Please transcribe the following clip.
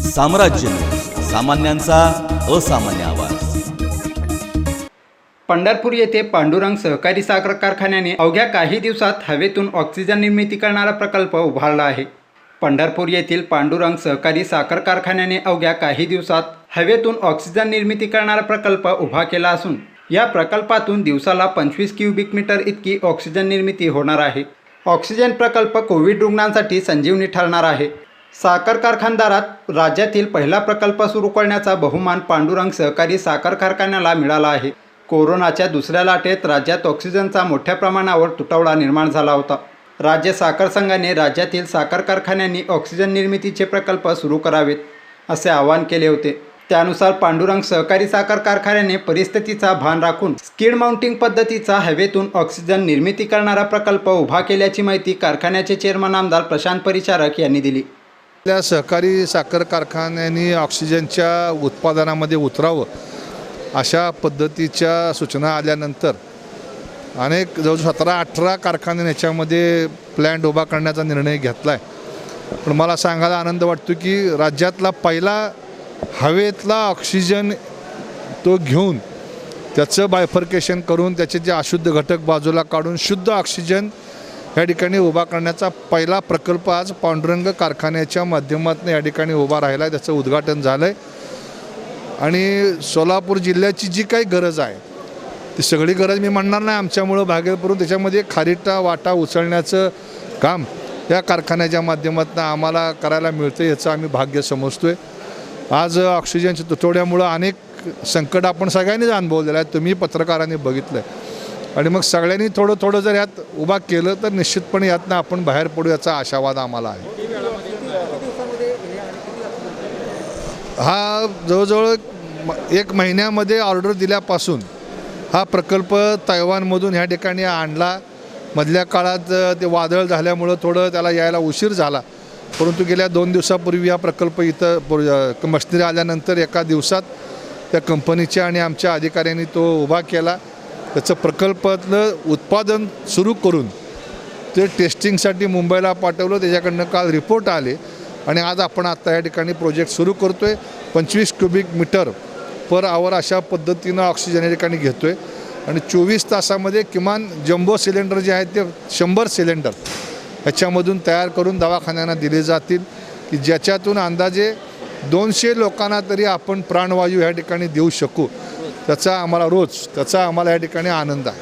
साम्राज्य न्यूज, सामान्यांचा असामान्य आवाज। पंढरपूर येथे पांडुरंग सहकारी साखर कारखान्याने अवघ्या काही दिवसात हवेतून ऑक्सिजन निर्मिती करणारा प्रकल्प उभारला आहे। पंढरपूर येथील पांडुरंग सहकारी साखर कारखान्याने अवघ्या काही दिवसात हवेतून ऑक्सिजन निर्मिती करणारा प्रकल्प उभा केला असून या प्रकल्पातून दिवसाला 25 क्युबिक मीटर इतकी ऑक्सिजन निर्मिती होणार आहे। ऑक्सिजन प्रकल्प कोविड रुग्णांसाठी संजीवनी ठरणार आहे। साखर कारखानदारात राज्यातील पहिला प्रकल्प सुरू करण्याचा बहुमान पांडुरंग सहकारी साखर कारखान्याला मिळाला आहे। कोरोनाच्या दुसऱ्या लाटेत राज्यात ऑक्सिजनचा मोठ्या प्रमाणावर तुटवडा निर्माण झाला होता। राज्य साखर संघाने राज्यातील साखर कारखान्यांनी ऑक्सिजन निर्मितीचे प्रकल्प सुरू करावेत असे आवाहन केले होते। त्यानुसार पांडुरंग सहकारी साखर कारखान्याने परिस्थितीचा भान राखून स्किड माउंटिंग पद्धतीचा हवेतून ऑक्सिजन निर्मिती करणारा प्रकल्प उभा केल्याची माहिती कारखान्याचे चेअरमन आमदार प्रशांत परिचारक यांनी दिली। आपल्या सहकारी साखर कारखान्यांनी ऑक्सिजनच्या उत्पादनामध्ये उतरावं अशा पद्धतीच्या सूचना आल्यानंतर अनेक जवळजवळ 17-18 कारखान्यांनी याच्यामध्ये प्लॅन्ट उभा करण्याचा निर्णय घेतला आहे। पण मला सांगायला आनंद वाटतो की राज्यातला पहिला हवेतला ऑक्सिजन तो घेऊन त्याचं बायफर्केशन करून त्याचे जे अशुद्ध घटक बाजूला काढून शुद्ध ऑक्सिजन या ठिकाणी उभा करण्याचा पहिला प्रकल्प आज पांडुरंग कारखान्याच्या माध्यमातून या ठिकाणी उभा राहिला आहे। त्याचं उद्घाटन झालं आहे आणि सोलापूर जिल्ह्याची जी काही गरज आहे ती सगळी गरज मी म्हणणार नाही आमच्यामुळं भागेल, परंतु त्याच्यामध्ये खारीटा वाटा उचलण्याचं काम या कारखान्याच्या माध्यमातून आम्हाला करायला मिळतं याचं आम्ही भाग्य समजतो आहे। आज ऑक्सिजनच्या तुटवड्यामुळं अनेक संकट आपण सगळ्यांनीच अनुभवलेलं आहे, तुम्ही पत्रकारांनी बघितलं आहे आणि मग सगळ्यांनी थोडं थोडं जर यात उभा केलं तर निश्चितपणे यातनं आपण बाहेर पडू याचा आशावाद आम्हाला आहे। हा जवळजवळ 1 महिन्यामध्ये ऑर्डर दिल्यापासून हा प्रकल्प तैवानमधून ह्या ठिकाणी आणला। मधल्या काळात ते वादळ झाल्यामुळं थोडं त्याला यायला उशीर झाला, परंतु गेल्या 2 दिवसापूर्वी हा प्रकल्प इथं मशिनरी आल्यानंतर एका दिवसात त्या कंपनीच्या आणि आमच्या अधिकाऱ्यांनी तो उभा केला। त्याचं प्रकल्पातलं उत्पादन सुरू करून ते टेस्टिंगसाठी मुंबईला पाठवलं, त्याच्याकडनं काल रिपोर्ट आले आणि आज आपण आत्ता या ठिकाणी प्रोजेक्ट सुरू करतो आहे। 25 क्युबिक मीटर पर आवर अशा पद्धतीनं ऑक्सिजन या ठिकाणी घेतो आहे आणि 24 तासामध्ये किमान जम्बो सिलेंडर जे आहेत ते 100 सिलेंडर ह्याच्यामधून तयार करून दवाखान्यांना दिले जातील की ज्याच्यातून अंदाजे 200 लोकांना तरी आपण प्राणवायू ह्या ठिकाणी देऊ शकू। त्याचा आम्हाला या ठिकाणी आनंद आहे।